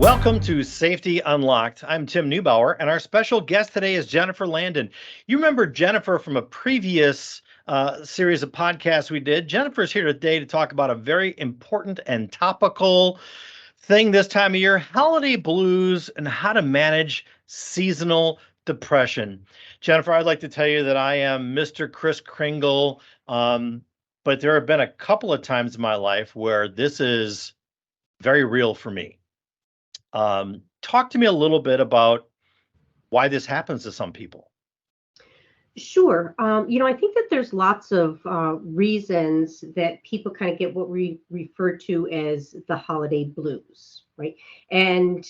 Welcome to Safety Unlocked. I'm Tim Neubauer, and our special guest today is Jennifer Landon. You remember Jennifer from a previous series of podcasts we did. Jennifer's here today to talk about a very important and topical thing this time of year, holiday blues and how to manage seasonal depression. Jennifer, I'd like to tell you that I am Mr. Kris Kringle, but there have been a couple of times in my life where this is very real for me. Talk to me a little bit about why this happens to some people. Sure. I think that there's lots of reasons that people kind of get what we refer to as the holiday blues, right? And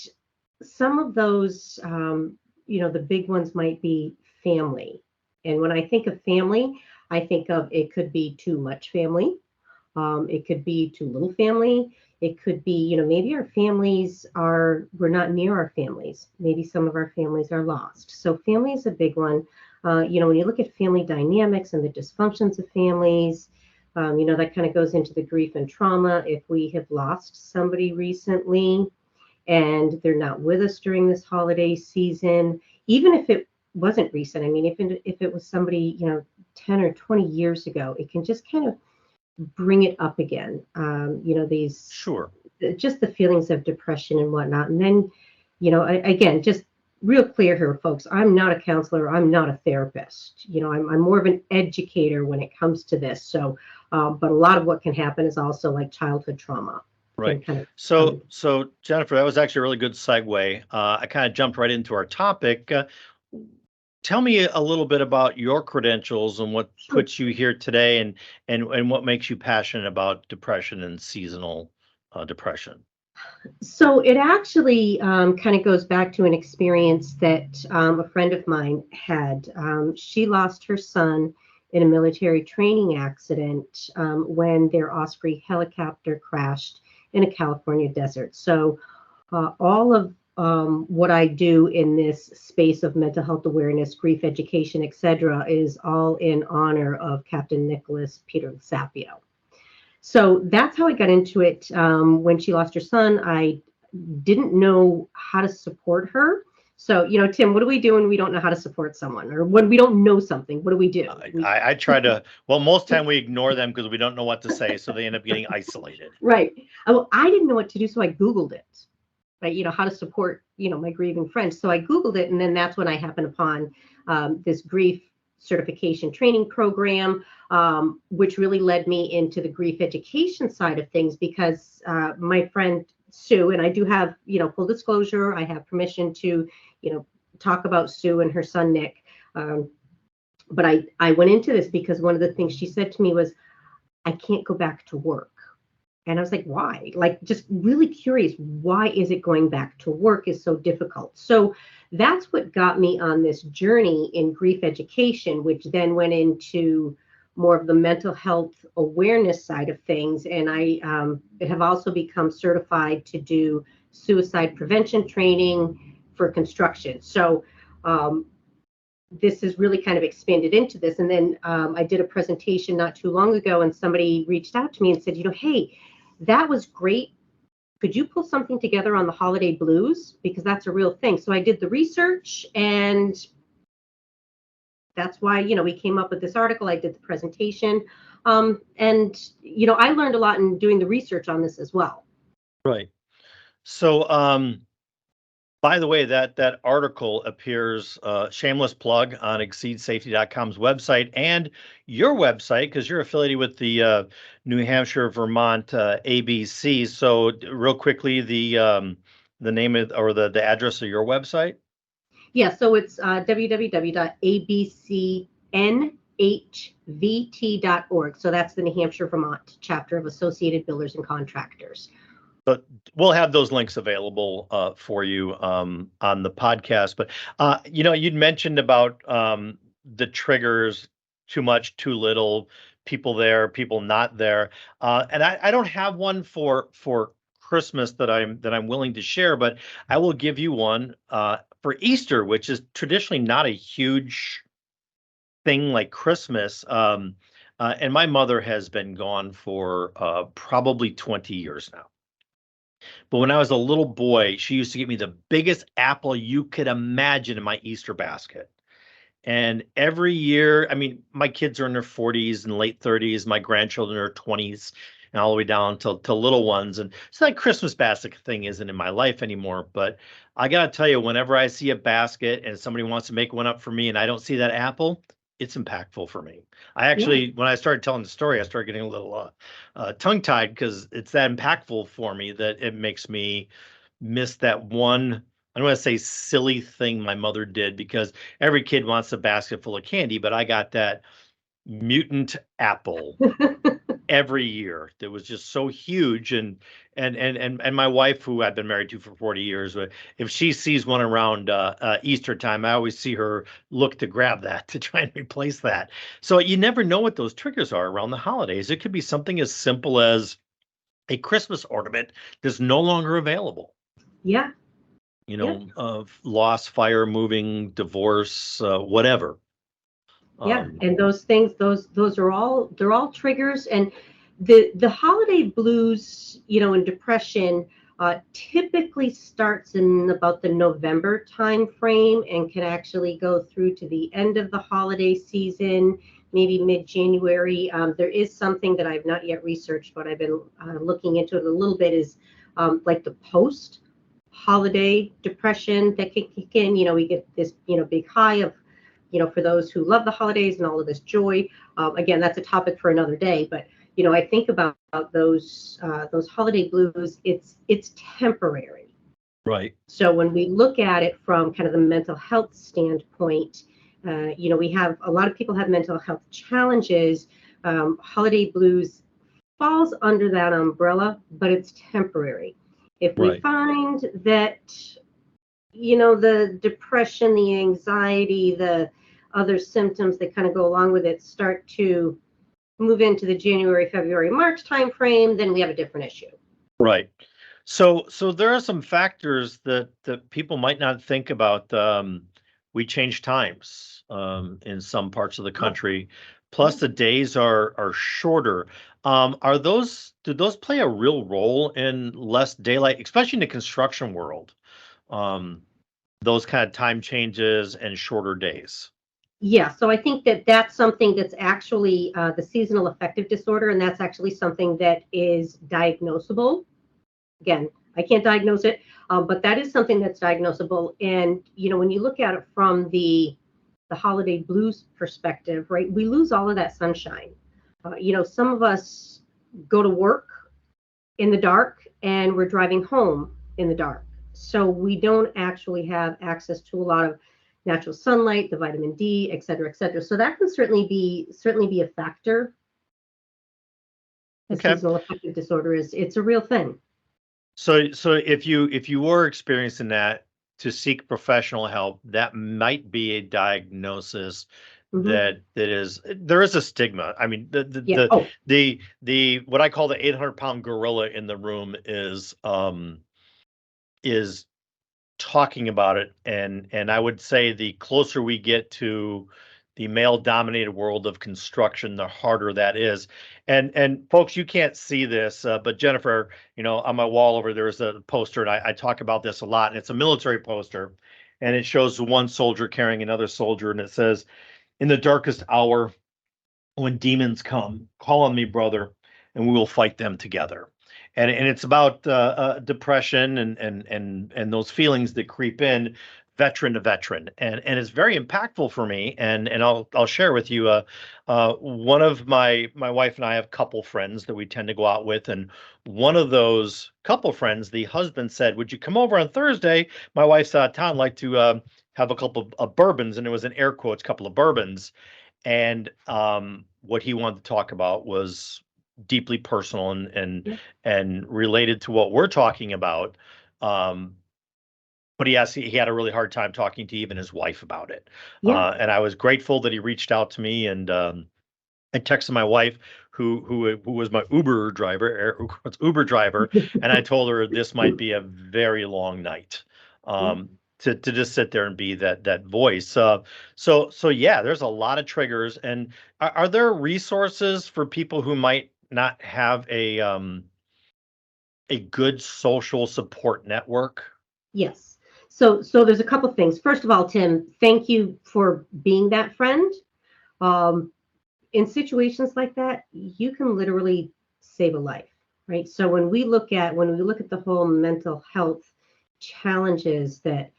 some of those, the big ones might be family. And when I think of family, I think of it could be too much family. It could be too little family. It could be, maybe our families we're not near our families. Maybe some of our families are lost. So family is a big one. When you look at family dynamics and the dysfunctions of families, that kind of goes into the grief and trauma. If we have lost somebody recently and they're not with us during this holiday season, even if it wasn't recent, I mean, if it was somebody, 10 or 20 years ago, it can just kind of bring it up again. These just the feelings of depression and whatnot. And then, again, just real clear here, folks, I'm not a counselor. I'm not a therapist. I'm more of an educator when it comes to this. So, but a lot of what can happen is also like childhood trauma. Right. So Jennifer, that was actually a really good segue. I kind of jumped right into our topic. Tell me a little bit about your credentials and what puts you here today and what makes you passionate about depression and seasonal depression. So it actually kind of goes back to an experience that a friend of mine had. She lost her son in a military training accident when their Osprey helicopter crashed in a California desert. So all of what I do in this space of mental health awareness, grief education, etc., is all in honor of Captain Nicholas Peter Sapio. So that's how I got into it. When she lost her son, I didn't know how to support her. So, Tim, what do we do when we don't know how to support someone, or when we don't know something? What do we do? I try to, most time we ignore them because we don't know what to say. So they end up getting isolated. Right. Well, I didn't know what to do. So I Googled it. Right, how to support, my grieving friends. So I Googled it, and then that's when I happened upon this grief certification training program, which really led me into the grief education side of things because my friend Sue, and I do have, full disclosure, I have permission to, talk about Sue and her son, Nick. But I went into this because one of the things she said to me was, I can't go back to work. And I was like, why? Like, just really curious, why is it going back to work is so difficult? So that's what got me on this journey in grief education, which then went into more of the mental health awareness side of things. And I have also become certified to do suicide prevention training for construction. So this has really kind of expanded into this. And then I did a presentation not too long ago, and somebody reached out to me and said, hey, that was great. Could you pull something together on the holiday blues? Because that's a real thing. So I did the research, and that's why, we came up with this article. I did the presentation. And, I learned a lot in doing the research on this as well. Right. So, by the way, that article appears, shameless plug, on exceedsafety.com's website and your website, because you're affiliated with the New Hampshire, Vermont ABC. So real quickly, the name of, or the address of your website? Yeah, so it's www.abcnhvt.org. So that's the New Hampshire, Vermont chapter of Associated Builders and Contractors. But we'll have those links available for you on the podcast. But, you'd mentioned about the triggers, too much, too little, people there, people not there. And I don't have one for Christmas that I'm willing to share, but I will give you one for Easter, which is traditionally not a huge thing like Christmas. And my mother has been gone for probably 20 years now. But when I was a little boy, she used to get me the biggest apple you could imagine in my Easter basket. And every year, I mean, my kids are in their 40s and late 30s, my grandchildren are 20s, and all the way down to little ones. And so that Christmas basket thing isn't in my life anymore. But I got to tell you, whenever I see a basket and somebody wants to make one up for me and I don't see that apple, it's impactful for me. I Yeah. actually, when I started telling the story, I started getting a little tongue-tied because it's that impactful for me that it makes me miss that one, I don't want to say silly thing my mother did, because every kid wants a basket full of candy, but I got that mutant apple every year that was just so huge. And my wife, who I've been married to for 40 years, if she sees one around Easter time, I always see her look to grab that to try and replace that. So you never know what those triggers are around the holidays. It could be something as simple as a Christmas ornament that's no longer available, Yeah. Yeah. of loss, fire, moving, divorce, whatever. Yeah, Um, and those things, those are all, they're all triggers. And the holiday blues, and depression, typically starts in about the November time frame and can actually go through to the end of the holiday season, maybe mid-January. There is something that I've not yet researched, but I've been looking into it a little bit, is like the post holiday depression that can kick in. We get this, big high of, for those who love the holidays and all of this joy. Again, that's a topic for another day. But I think about those holiday blues. It's temporary. right. So when we look at it from kind of the mental health standpoint, we have a lot of people have mental health challenges. Holiday blues falls under that umbrella, but it's temporary. If we Right. find that the depression, the anxiety, the other symptoms that kind of go along with it start to move into the January, February, March timeframe, then we have a different issue. Right. So there are some factors that people might not think about. We change times in some parts of the Oh, country. yeah. Plus, the days are shorter. Do those play a real role in less daylight, especially in the construction world? Um, those kind of time changes and shorter days. Yeah, so I think that that's something that's actually the seasonal affective disorder, and that's actually something that is diagnosable. Again, I can't diagnose it, but that is something that's diagnosable. And when you look at it from the holiday blues perspective, right, we lose all of that sunshine. Some of us go to work in the dark and we're driving home in the dark. So we don't actually have access to a lot of natural sunlight, the vitamin D, et cetera, et cetera. So that can certainly be a factor. The Okay. seasonal affective disorder it's a real thing. So if you were experiencing that, to seek professional help, that might be a diagnosis Hmm. there is a stigma. I mean, Yeah. Oh, the what I call the 800-pound gorilla in the room is talking about it, and I would say the closer we get to the male dominated world of construction, the harder that is. And folks, you can't see this, but Jennifer, on my wall over there's a poster, and I talk about this a lot, and it's a military poster, and it shows one soldier carrying another soldier, and it says, "In the darkest hour, when demons come, call on me, brother, and we will fight them together." And it's about depression and those feelings that creep in, veteran to veteran, and it's very impactful for me. And I'll share with you. One of my wife and I have couple friends that we tend to go out with, and one of those couple friends, the husband said, "Would you come over on Thursday? My wife's out of town. Like to have a couple of bourbons," and it was in air quotes, couple of bourbons. And what he wanted to talk about was deeply personal yeah, and related to what we're talking about. Um, but he had a really hard time talking to even his wife about it. yeah, And I was grateful that he reached out to me, and I texted my wife, who was my Uber driver, Uber driver, and I told her this might be a very long night. yeah. To just sit there and be that voice. So yeah, there's a lot of triggers. And are there resources for people who might not have a good social support network? Yes. So there's a couple things. First of all, Tim, thank you for being that friend. Um, in situations like that, you can literally save a life, right? So when we look at the whole mental health challenges that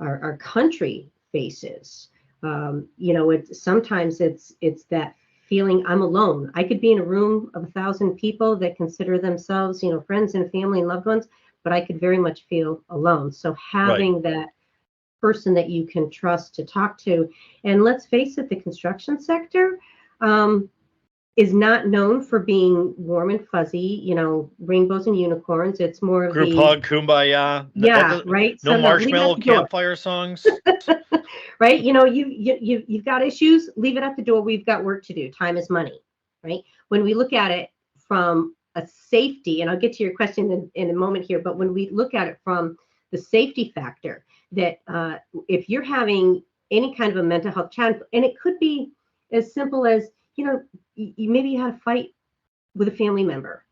our country faces, sometimes it's that feeling I'm alone. I could be in a room of 1,000 people that consider themselves, friends and family and loved ones, but I could very much feel alone. So Right. having that person that you can trust to talk to, and let's face it, the construction sector, um, is not known for being warm and fuzzy, rainbows and unicorns. It's more of Group the, hug, kumbaya. yeah, right. No So no, leave it at marshmallow the door, campfire songs. right? You've got issues, leave it at the door. We've got work to do. Time is money, right? When we look at it from a safety, and I'll get to your question in a moment here, but when we look at it from the safety factor, that if you're having any kind of a mental health challenge, and it could be as simple as, maybe you had a fight with a family member,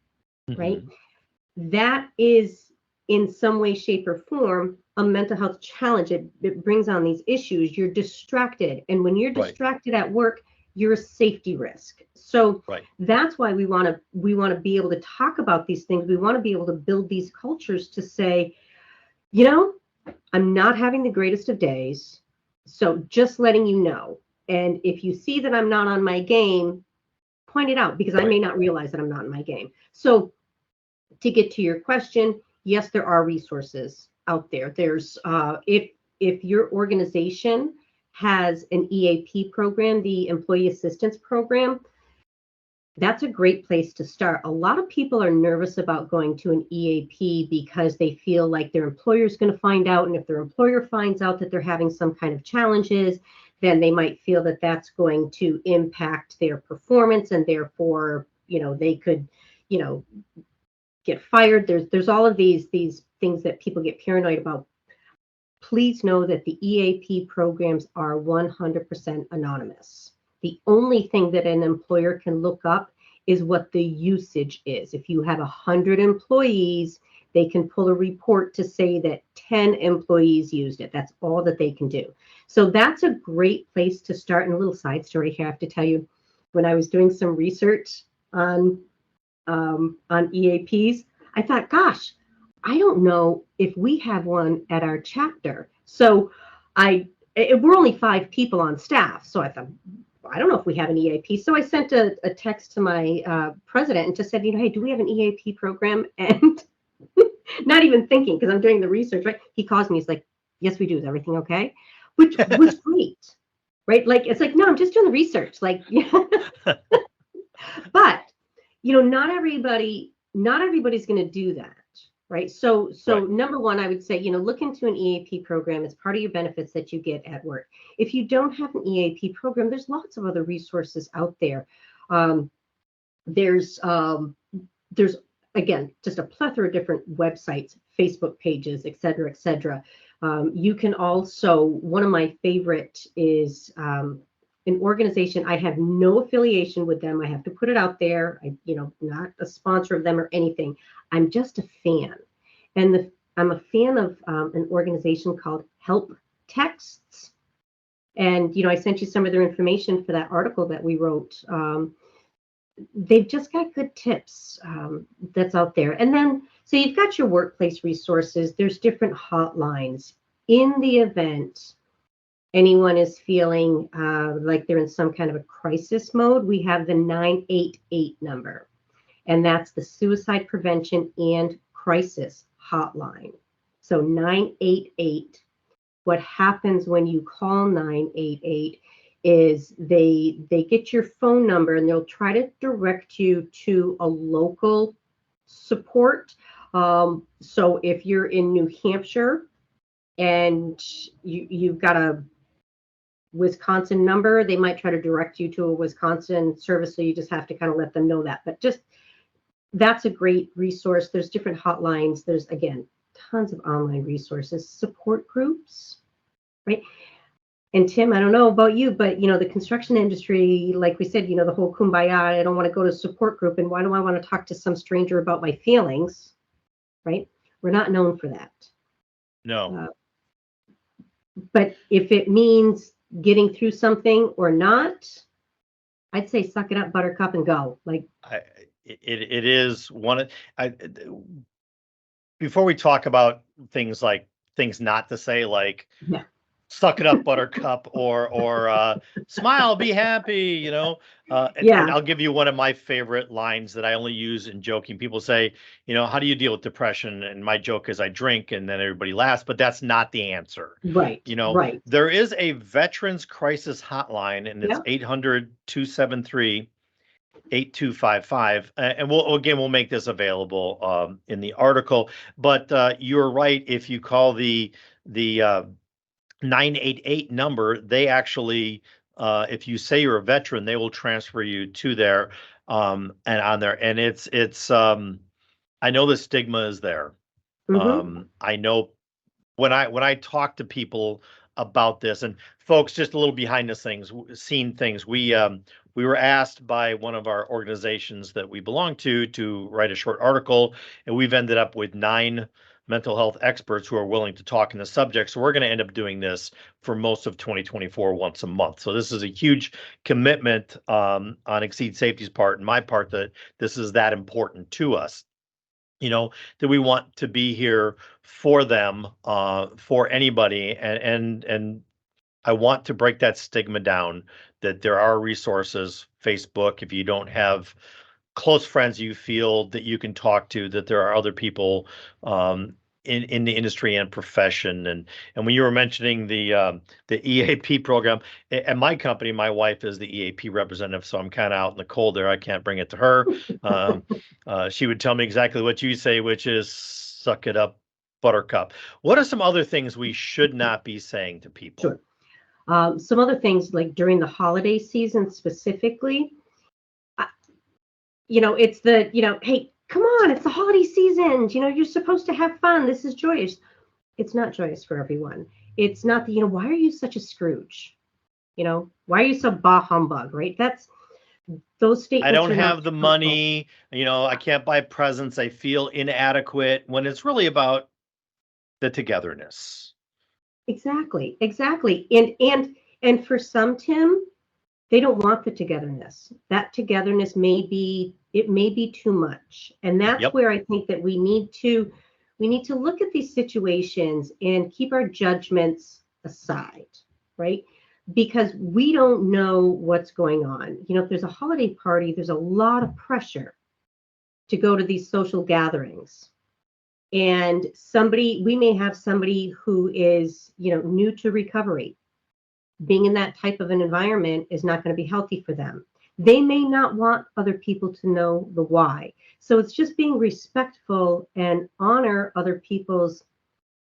right? Mhm. That is in some way, shape, or form a mental health challenge. It brings on these issues. You're distracted. And when you're Right. distracted at work, you're a safety risk. So Right. that's why we want to be able to talk about these things. We want to be able to build these cultures to say, you know, I'm not having the greatest of days. So just letting you know. And if you see that I'm not on my game, point it out, because I Right. may not realize that I'm not in my game. So to get to your question, yes, there are resources out there. There's if your organization has an EAP program, the Employee Assistance Program, that's a great place to start. A lot of people are nervous about going to an EAP because they feel like their employer is going to find out. And if their employer finds out that they're having some kind of challenges, then they might feel that that's going to impact their performance, and therefore, they could, you know, get fired. There's all of these things that people get paranoid about. Please know that the EAP programs are 100% anonymous. The only thing that an employer can look up is what the usage is. If you have 100 employees, they can pull a report to say that 10 employees used it. That's all that they can do. So that's a great place to start. And a little side story here, I have to tell you, when I was doing some research on EAPs, I thought, gosh, I don't know if we have one at our chapter. So we're only 5 people on staff. So I thought, I don't know if we have an EAP. So I sent a text to my president and just said, hey, do we have an EAP program? And not even thinking, because I'm doing the research, right? He calls me. He's like, yes, we do. Is everything okay? Which was great, right? Like, it's like, no, I'm just doing the research. Like, but not everybody's going to do that, right? So Right. number one, I would say, look into an EAP program as part of your benefits that you get at work. If you don't have an EAP program, there's lots of other resources out there. Um, there's again, just a plethora of different websites, Facebook pages, et cetera, et cetera. You can also, one of my favorite is an organization. I have no affiliation with them. I have to put it out there. Not a sponsor of them or anything. I'm just a fan. And I'm a fan of an organization called Help Texts. And, I sent you some of their information for that article that we wrote. They've just got good tips that's out there. And then, so you've got your workplace resources. There's different hotlines. In the event anyone is feeling like they're in some kind of a crisis mode, we have the 988 number, and that's the Suicide Prevention and Crisis Hotline. So 988, what happens when you call 988 is they get your phone number and they'll try to direct you to a local support. So if you're in New Hampshire and you've got a Wisconsin number, they might try to direct you to a Wisconsin service. So you just have to kind of let them know that. But just, that's a great resource. There's different hotlines. There's, again, tons of online resources, support groups, right? And Tim, I don't know about you, but the construction industry, like we said, the whole kumbaya, I don't want to go to a support group, and why do I want to talk to some stranger about my feelings? right? We're not known for that. No. But if it means getting through something or not, I'd say suck it up, buttercup, and go. Like, It is one. Before we talk about things like things not to say, like yeah, suck it up, buttercup, or smile, be happy, and yeah, I'll give you one of my favorite lines that I only use in joking. People say, how do you deal with depression? And my joke is I drink, and then everybody laughs, but that's not the answer. right, right. There is a veterans crisis hotline, and it's Yeah. 800-273-8255. And we'll make this available in the article. But you're right. If you call the 988 number, they actually, if you say you're a veteran, they will transfer you to there, and on there. And it's I know the stigma is there. I know when I talk to people about this, and folks, just a little behind the scene things, we were asked by one of our organizations that we belong to write a short article, and we've ended up with 9 mental health experts who are willing to talk on the subject. So we're going to end up doing this for most of 2024 once a month. So this is a huge commitment on Exceed Safety's part and my part, that this is that important to us. That we want to be here for them, for anybody, and I want to break that stigma down, that there are resources. Facebook, if you don't have close friends you feel that you can talk to, that there are other people in the industry and profession. And when you were mentioning the EAP program at my company, my wife is the EAP representative, so I'm kind of out in the cold there. I can't bring it to her. She would tell me exactly what you say, which is suck it up, buttercup. What are some other things we should not be saying to people? Sure. Some other things, like during the holiday season specifically, it's hey, come on, it's the holiday season. You're supposed to have fun. This is joyous. It's not joyous for everyone. It's not why are you such a Scrooge? Why are you so bah humbug, right? Those statements. I don't have the money, I can't buy presents. I feel inadequate, when it's really about the togetherness. Exactly. And for some, Tim, they don't want the togetherness. That togetherness may be too much. And that's where I think that we need to look at these situations and keep our judgments aside, right? Because we don't know what's going on. If there's a holiday party, there's a lot of pressure to go to these social gatherings. And we may have somebody who is, new to recovery. Being in that type of an environment is not going to be healthy for them. They may not want other people to know the why. So it's just being respectful and honor other people's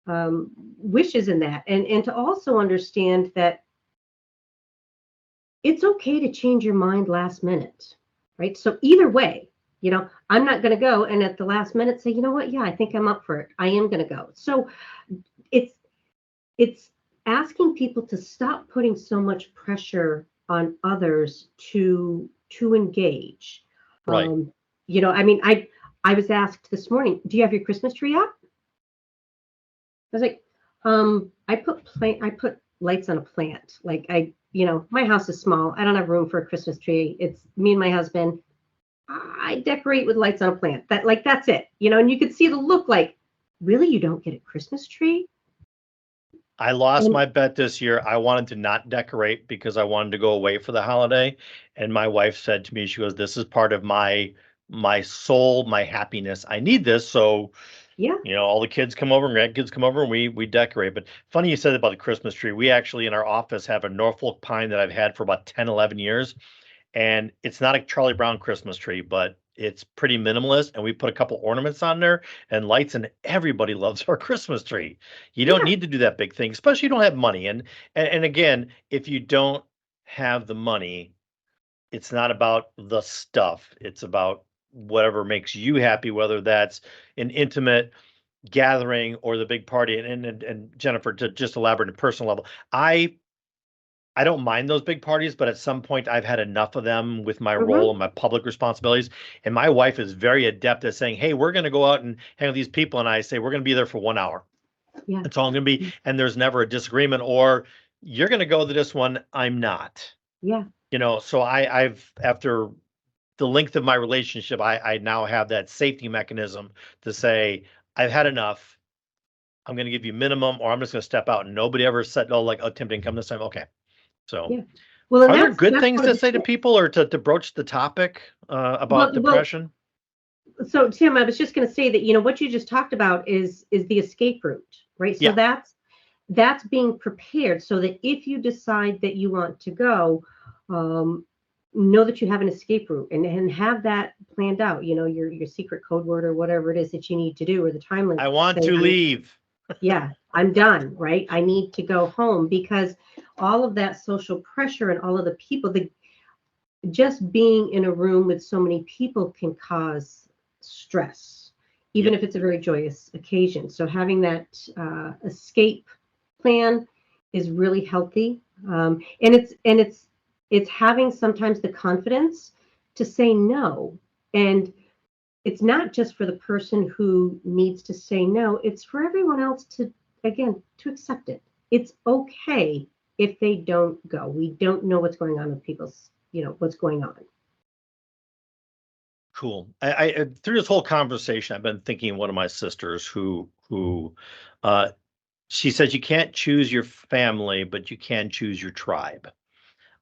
wishes in that. And to also understand that it's okay to change your mind last minute, right? So either way, I'm not going to go and at the last minute say, you know what? Yeah, I think I'm up for it. I am going to go. So it's asking people to stop putting so much pressure on others to engage. Right. I was asked this morning, do you have your Christmas tree up? I was like, I put lights on a plant. Like my house is small. I don't have room for a Christmas tree. It's me and my husband. I decorate with lights on a plant. That's it. And you could see the look like, really, you don't get a Christmas tree? I lost my bet this year. I wanted to not decorate because I wanted to go away for the holiday. And my wife said to me, she goes, this is part of my soul, my happiness. I need this. So, all the kids come over and grandkids come over and we decorate. But funny you said about the Christmas tree. We actually in our office have a Norfolk pine that I've had for about 10, 11 years. And it's not a Charlie Brown Christmas tree, but it's pretty minimalist. And we put a couple ornaments on there and lights, and everybody loves our Christmas tree. You don't need to do that big thing, especially you don't have money. And again, if you don't have the money, it's not about the stuff. It's about whatever makes you happy, whether that's an intimate gathering or the big party. And Jennifer, to just elaborate on a personal level, I I don't mind those big parties, but at some point I've had enough of them with my Mm-hmm. role and my public responsibilities. And my wife is very adept at saying, hey, we're going to go out and hang with these people. And I say, we're going to be there for 1 hour. Yeah. That's all I'm going to be. And there's never a disagreement, or you're going to go to this one. I'm not, Yeah. so I've, after the length of my relationship, I now have that safety mechanism to say, I've had enough. I'm going to give you minimum, or I'm just going to step out. And nobody ever said, oh, like, oh, Tim didn't come this time. Okay. So Yeah. Well, and are there good that's things one of to say to people, or to broach the topic about well, depression? so Tim, I was just going to say that, what you just talked about is the escape route, right? So Yeah. that's being prepared so that if you decide that you want to go, know that you have an escape route and have that planned out, your secret code word or whatever it is that you need to do, or the time limit. I want to leave. Yeah, I'm done, right? I need to go home, because all of that social pressure and all of the people, just being in a room with so many people can cause stress, even Yep. if it's a very joyous occasion. So having that escape plan is really healthy, and it's having sometimes the confidence to say no. And it's not just for the person who needs to say no, it's for everyone else to accept it. It's okay if they don't go. We don't know what's going on with people's, what's going on. Cool. I through this whole conversation, I've been thinking of one of my sisters who uh, she says you can't choose your family, but you can choose your tribe.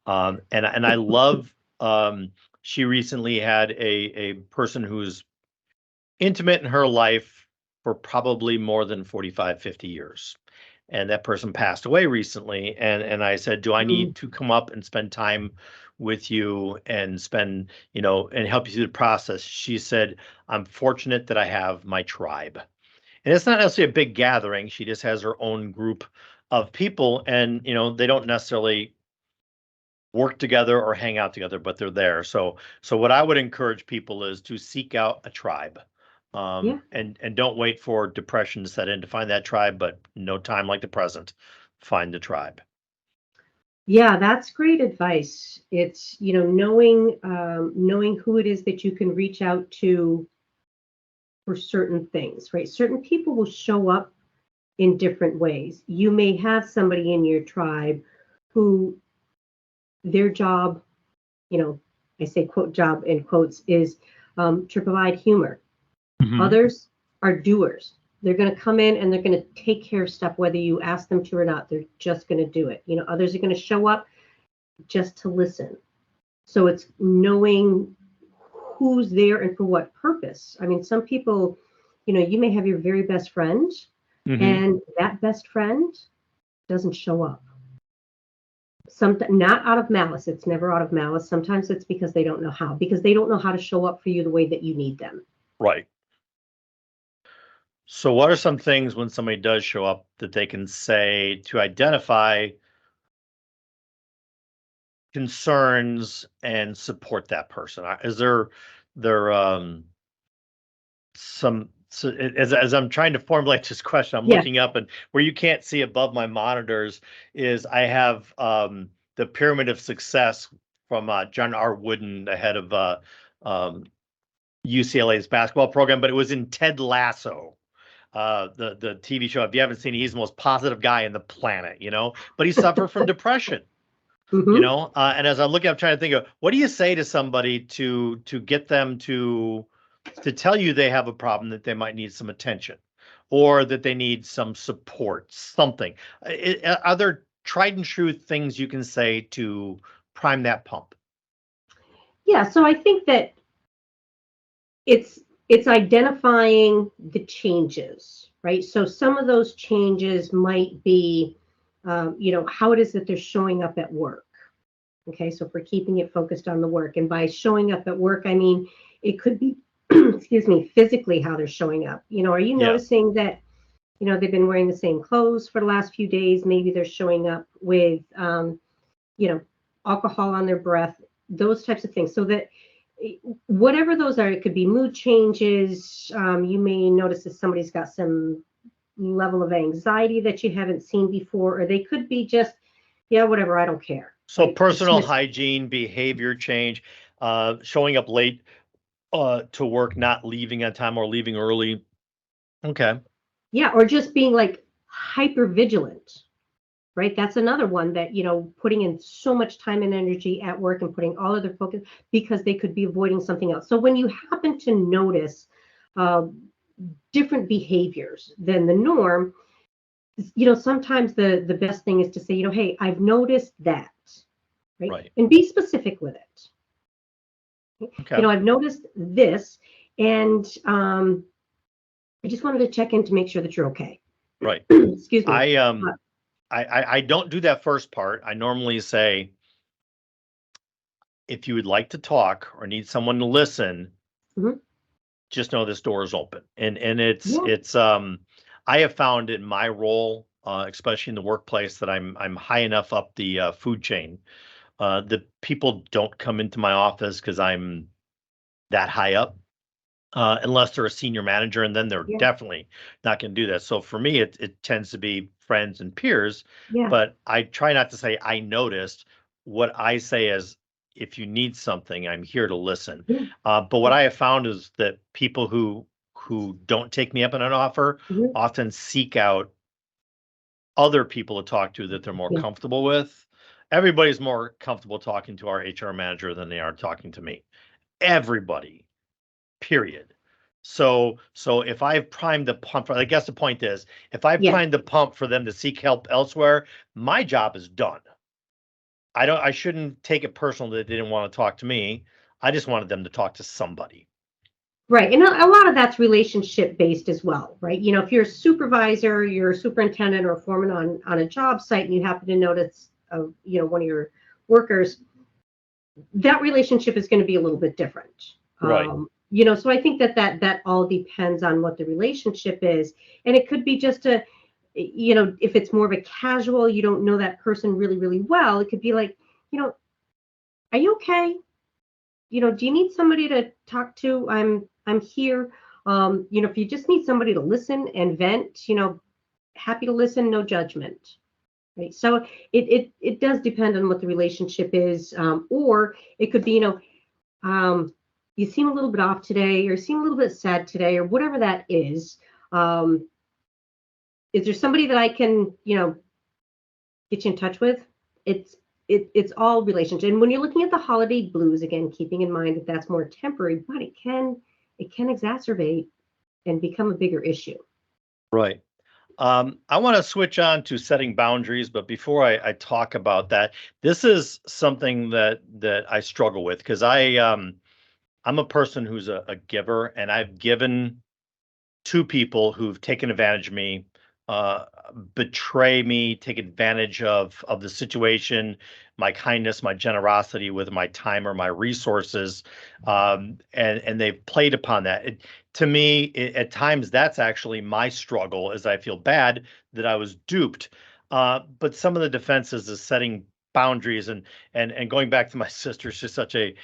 And I love, she recently had a person who's intimate in her life for probably more than 45, 50 years. And that person passed away recently. And I said, do I Mm, need to come up and spend time with you and spend, and help you through the process? She said, I'm fortunate that I have my tribe. And it's not necessarily a big gathering. She just has her own group of people, and they don't necessarily work together or hang out together, but they're there. So what I would encourage people is to seek out a tribe. yeah. And don't wait for depression to set in to find that tribe, but no time like the present. Find the tribe. Yeah, that's great advice. It's, knowing who it is that you can reach out to for certain things, right? Certain people will show up in different ways. You may have somebody in your tribe who their job, I say quote job in quotes, is to provide humor. Mhm. Others are doers. They're going to come in and they're going to take care of stuff, whether you ask them to or not. They're just going to do it. Others are going to show up just to listen. So it's knowing who's there and for what purpose. I mean, some people, you may have your very best friend, Mhm. and that best friend doesn't show up. Not out of malice. It's never out of malice. Sometimes it's because they don't know how, to show up for you the way that you need them. Right. So what are some things when somebody does show up that they can say to identify concerns and support that person? Is there some, so as I'm trying to formulate this question, I'm Yeah. looking up, and where you can't see above my monitors is I have the pyramid of success from John R. Wooden, the head of um, UCLA's basketball program, but it was in Ted Lasso, the TV show. If you haven't seen it, he's the most positive guy in the planet, but he suffered from depression. Mm-hmm. And as I'm looking, I'm trying to think of, what do you say to somebody to get them to tell you they have a problem, that they might need some attention, or that they need some support, something. Are there tried and true things you can say to prime that pump? Yeah. So I think that it's identifying the changes, right? So some of those changes might be, how it is that they're showing up at work. Okay, so if we're keeping it focused on the work, and by showing up at work, I mean it could be, excuse me, physically how they're showing up. Are you Yeah. noticing that they've been wearing the same clothes for the last few days? Maybe they're showing up with, you know, alcohol on their breath, those types of things. So that whatever those are, it could be mood changes. You may notice that somebody's got some level of anxiety that you haven't seen before, or they could be just yeah, whatever, I don't care. So Right? personal Dismiss. hygiene, behavior change, showing up late to work, not leaving on time or leaving early. Okay. Yeah, or just being like hyper vigilant. Right? That's another one that, putting in so much time and energy at work and putting all of their focus because they could be avoiding something else. So when you happen to notice uh, different behaviors than the norm, sometimes the best thing is to say, hey, I've noticed that, right? Right. And be specific with it. Okay. I've noticed this, and I just wanted to check in to make sure that you're okay. Right. Excuse me. I don't do that first part. I normally say, if you would like to talk or need someone to listen, Mhm. just know this door is open. And Yeah, it's I have found in my role, especially in the workplace, that I'm high enough up the food chain. The people don't come into my office because I'm that high up. Unless they're a senior manager, and then they're yeah, definitely not going to do that. So for me, it tends to be friends and peers, yeah, but I try not to say I noticed. What I say is, if you need something, I'm here to listen. yeah. But what I have found is that people who don't take me up on an offer Mhm. often seek out other people to talk to that they're more Yeah. comfortable with. Everybody's more comfortable talking to our HR manager than they are talking to me. Everybody, period. So if I've primed the pump, I guess the point is, if I've Yeah. primed the pump for them to seek help elsewhere, my job is done. I shouldn't take it personal that they didn't want to talk to me. I just wanted them to talk to somebody. Right. And a lot of that's relationship based as well, right? If you're a supervisor, you're a superintendent or a foreman on a job site and you happen to notice, one of your workers, that relationship is going to be a little bit different. Right. So I think that all depends on what the relationship is. And it could be just if it's more of a casual, you don't know that person really, really well, it could be like, are you okay? Do you need somebody to talk to? I'm here. If you just need somebody to listen and vent, happy to listen, no judgment. Right. So it does depend on what the relationship is. Or it could be, you seem a little bit off today, or you seem a little bit sad today, or whatever that is. Is there somebody that I can, get you in touch with? It's all relationship. And when you're looking at the holiday blues, again, keeping in mind that that's more temporary, but it can exacerbate and become a bigger issue. Right. I want to switch on to setting boundaries, but before I talk about that, this is something that I struggle with because I'm a person who's a giver, and I've given two people who've taken advantage of me, uh, betray me, take advantage of the situation, my kindness, my generosity with my time or my resources, and they've played upon that. To me, at times, that's actually my struggle, as I feel bad that I was duped. But some of the defenses is setting boundaries and going back to my sister. She's such a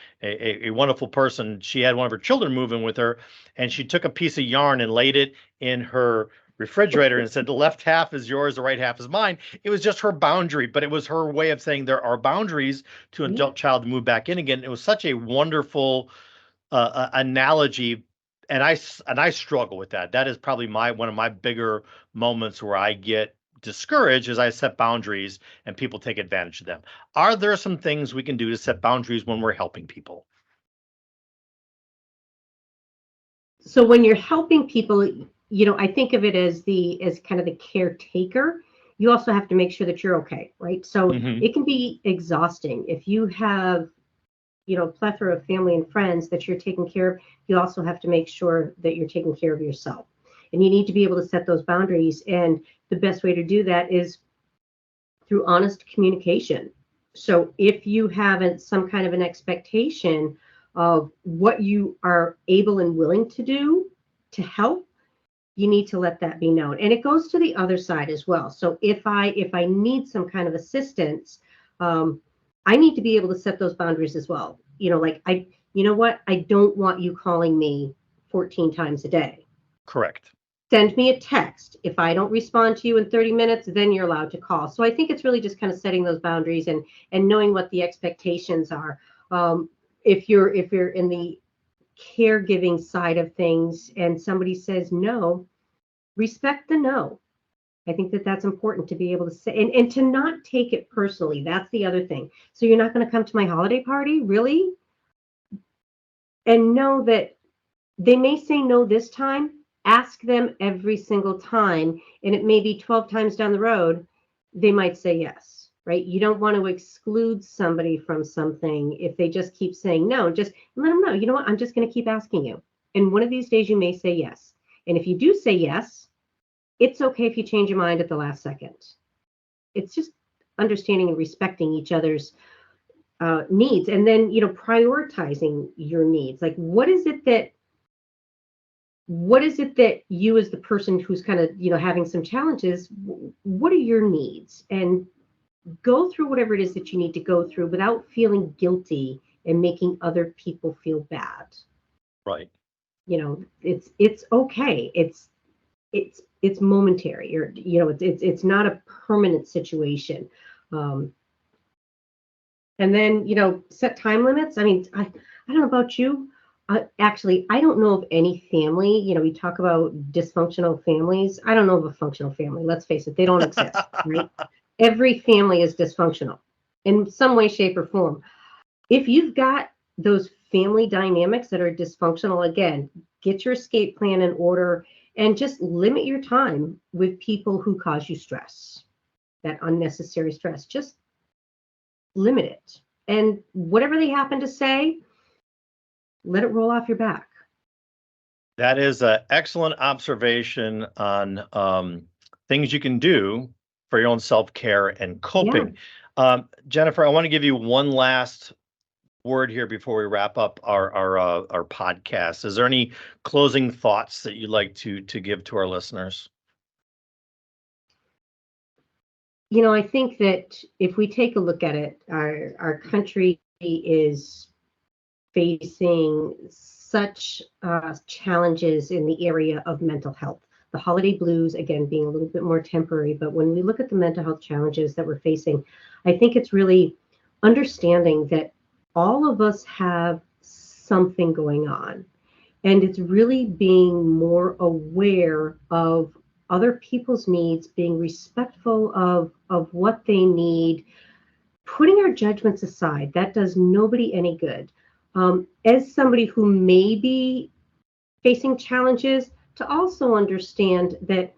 wonderful person. She had one of her children move in with her, and she took a piece of yarn and laid it in her refrigerator and said, the left half is yours, the right half is mine. It was just her boundary, but it was her way of saying there are boundaries to an Yeah. adult child to move back in again. It was such a wonderful analogy. And I struggle with that. That is probably one of my bigger moments where I get discouraged as I set boundaries and people take advantage of them. Are there some things we can do to set boundaries when we're helping people? So when you're helping people, I think of it as kind of the caretaker. You also have to make sure that you're okay, right? So Hmm. it can be exhausting if you have, a plethora of family and friends that you're taking care of. You also have to make sure that you're taking care of yourself, and you need to be able to set those boundaries. And the best way to do that is through honest communication. So if you have some kind of an expectation of what you are able and willing to do to help, you need to let that be known. And it goes to the other side as well. So if I need some kind of assistance, I need to be able to set those boundaries as well. Like you know what? I don't want you calling me 14 times a day. Correct. send me a text. If I don't respond to you in 30 minutes, then you're allowed to call. So I think it's really just kind of setting those boundaries and knowing what the expectations are. If you're in the caregiving side of things and somebody says no, respect the no. I think that that's important to be able to say and to not take it personally. That's the other thing. So you're not going to come to my holiday party, really? And know that they may say no this time. Ask them every single time, and it may be 12 times down the road, they might say yes, right? You don't want to exclude somebody from something if they just keep saying no. Just let them know, you know what, I'm just going to keep asking you. And one of these days you may say yes. And if you do say yes, it's okay if you change your mind at the last second. It's just understanding and respecting each other's needs, and then, prioritizing your needs. Like, what is it that you, as the person who's kind of, having some challenges, what are your needs? And go through whatever it is that you need to go through without feeling guilty and making other people feel bad. Right. It's okay. It's momentary, or, it's not a permanent situation. And then, set time limits. I mean, I don't know about you. Actually, I don't know of any family, we talk about dysfunctional families. I don't know of a functional family. Let's face it, they don't exist, right? Every family is dysfunctional in some way, shape, or form. If you've got those family dynamics that are dysfunctional, again, get your escape plan in order and just limit your time with people who cause you stress, that unnecessary stress. Just limit it. And whatever they happen to say, let it roll off your back. That is an excellent observation on things you can do for your own self-care and coping. Yeah. Jennifer, I want to give you one last word here before we wrap up our podcast. Is there any closing thoughts that you'd like to give to our listeners? I think that if we take a look at it, our country is facing such challenges in the area of mental health. The holiday blues, again, being a little bit more temporary, but when we look at the mental health challenges that we're facing, I think it's really understanding that all of us have something going on. And it's really being more aware of other people's needs, being respectful of what they need, putting our judgments aside. That does nobody any good. As somebody who may be facing challenges, to also understand that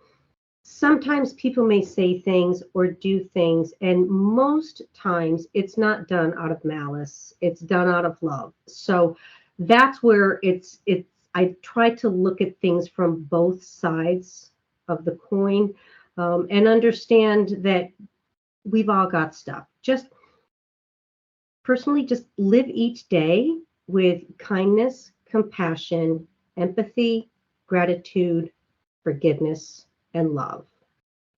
sometimes people may say things or do things, and most times it's not done out of malice. It's done out of love. So that's where I try to look at things from both sides of the coin, and understand that we've all got stuff. Just personally, just live each day with kindness, compassion, empathy, gratitude, forgiveness, and love.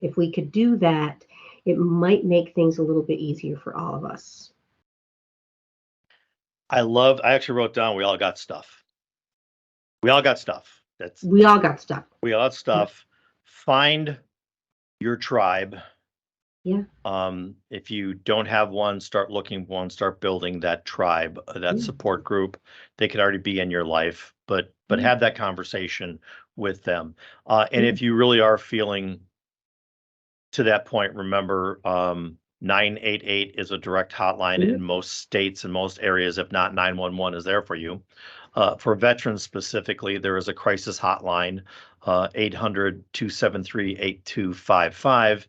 If we could do that, it might make things a little bit easier for all of us. I actually wrote down, we all got stuff. We all got stuff. We all got stuff. We all got stuff. Find your tribe. Yeah. If you don't have one, start looking one, start building that tribe, that support group. They could already be in your life, but have that conversation with them. And if you really are feeling to that point, remember, 988 is a direct hotline in most states and most areas. If not, 911 is there for you. For veterans specifically, there is a crisis hotline, 800-273-8255.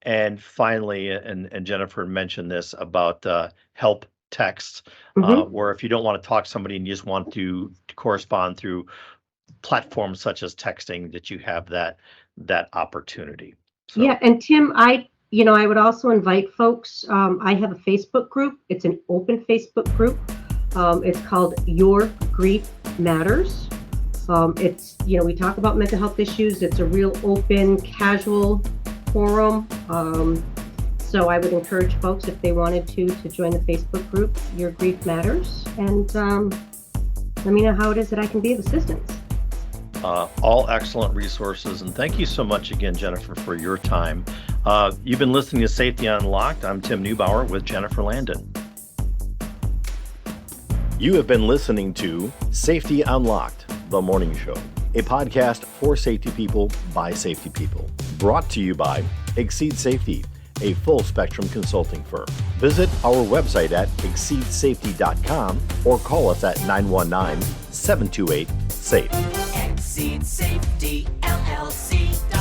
And finally, and Jennifer mentioned this about help texts, where if you don't want to talk to somebody and you just want to correspond through platforms such as texting, that you have that opportunity. So. Yeah, and Tim, I would also invite folks. I have a Facebook group. It's an open Facebook group. It's called Your Grief Matters. It's, we talk about mental health issues. It's a real open, casual forum. So I would encourage folks, if they wanted to join the Facebook group, Your Grief Matters, and let me know how it is that I can be of assistance. All excellent resources. And thank you so much again, Jennifer, for your time. You've been listening to Safety Unlocked. I'm Tim Neubauer with Jennifer Landon. You have been listening to Safety Unlocked, the morning show, a podcast for safety people by safety people, brought to you by Exceed Safety, a full spectrum consulting firm. Visit our website at exceedsafety.com or call us at 919-728-SAFE. Exceed Safety LLC.